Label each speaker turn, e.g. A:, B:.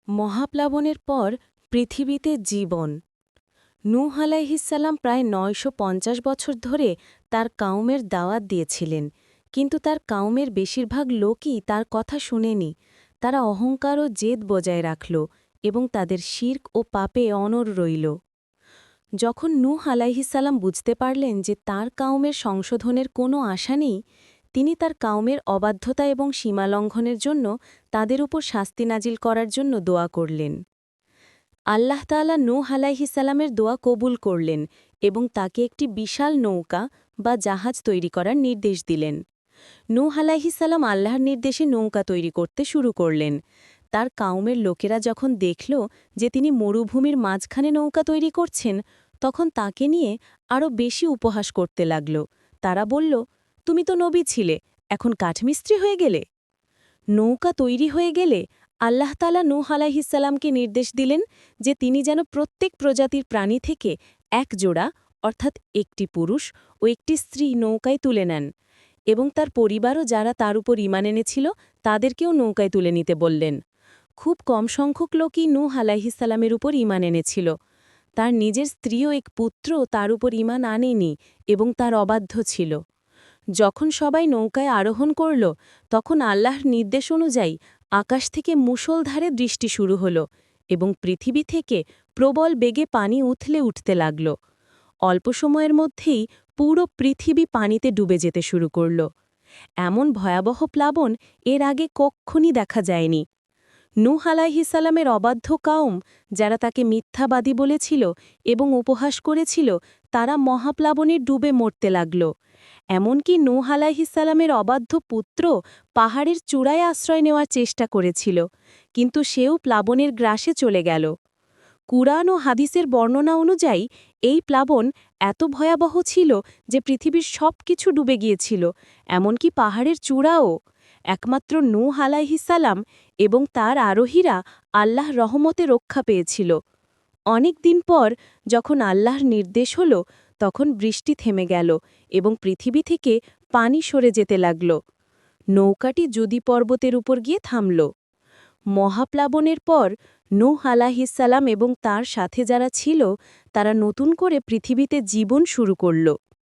A: মহাপ্লাবনের পর পৃথিবীতে জীবন। নূহ আলাইহিসসালাম প্রায় ৯৫০ বছর ধরে তার কাউমের দাওয়াত দিয়েছিলেন, কিন্তু তার কাউমের বেশিরভাগ লোকই তার কথা শুনেনি। তারা অহংকার ও জেদ বজায় রাখল এবং তাদের শির্ক ও পাপে অনড় রইল। যখন নূহ আলাইহিসসালাম বুঝতে পারলেন যে তার কাউমের সংশোধনের কোনো আশা নেই, তিনি তার কাউমের অবাধ্যতা এবং সীমালঙ্ঘনের জন্য তাদের উপর শাস্তি নাজিল করার জন্য দোয়া করলেন। আল্লাহ তাআলা নূহ আলাইহিসসালামের দোয়া কবুল করলেন এবং তাকে একটি বিশাল নৌকা বা জাহাজ তৈরি করার নির্দেশ দিলেন। নূহ আলাইহিসসালাম আল্লাহর নির্দেশে নৌকা তৈরি করতে শুরু করলেন। তার কাউমের লোকেরা যখন দেখল যে তিনি মরুভূমির মাঝখানে নৌকা তৈরি করছেন, তখন তাকে নিয়ে আরও বেশি উপহাস করতে লাগল। তারা বলল, তুমি তো নবী ছিলে, এখন কাঠমিস্ত্রি হয়ে গেলে। নৌকা তৈরি হয়ে গেলে আল্লাহ তাআলা নূহ আলাইহিসসালামকে নির্দেশ দিলেন যে তিনি যেন প্রত্যেক প্রজাতির প্রাণী থেকে এক জোড়া, অর্থাৎ একটি পুরুষ ও একটি স্ত্রী নৌকায় তুলে নেন, এবং তার পরিবারও যারা তার উপর ঈমান এনেছিল তাদেরকেও নৌকায় তুলে নিতে বললেন। খুব কম সংখ্যক লোকই নূহ আলাইহিসসালামের উপর ঈমান এনেছিল। তার নিজের স্ত্রী ও এক পুত্র তার উপর ঈমান আনেনি এবং তার অবাধ্য ছিল। যখন সবাই নৌকায় আরোহণ করল, তখন আল্লাহর নির্দেশ অনুযায়ী আকাশ থেকে মুষলধারে বৃষ্টি শুরু হল এবং পৃথিবী থেকে প্রবল বেগে পানি উথলে উঠতে লাগল। অল্প সময়ের মধ্যেই পুরো পৃথিবী পানিতে ডুবে যেতে শুরু করল। এমন ভয়াবহ প্লাবন এর আগে কক্ষণই দেখা যায়নি। নূহ আলাইহিসসালামের অবাধ্য কাউম, যারা তাকে মিথ্যাবাদী বলেছিল এবং উপহাস করেছিল, তারা মহাপ্লাবনে ডুবে মরতে লাগল। এমনকি নূহ আলাইহিসসালামের অবাধ্য পুত্র পাহাড়ের চূড়ায় আশ্রয় নেওয়ার চেষ্টা করেছিল, কিন্তু সেও প্লাবনের গ্রাসে চলে গেল। কুরআন ও হাদিসের বর্ণনা অনুযায়ী এই প্লাবন এত ভয়াবহ ছিল যে পৃথিবীর সব কিছু ডুবে গিয়েছিল, এমনকি পাহাড়ের চূড়াও। একমাত্র নূহ আলাইহিসসালাম এবং তার আরোহীরা আল্লাহর রহমতে রক্ষা পেয়েছিল। অনেক দিন পর যখন আল্লাহর নির্দেশ হল, তখন বৃষ্টি থেমে গেল এবং পৃথিবী থেকে পানি সরে যেতে লাগল। নৌকাটি জুদি পর্বতের উপর গিয়ে থামল। মহাপ্লাবনের পর নূহ আলাইহিসসালাম এবং তার সাথে যারা ছিল, তারা নতুন করে পৃথিবীতে জীবন শুরু করল।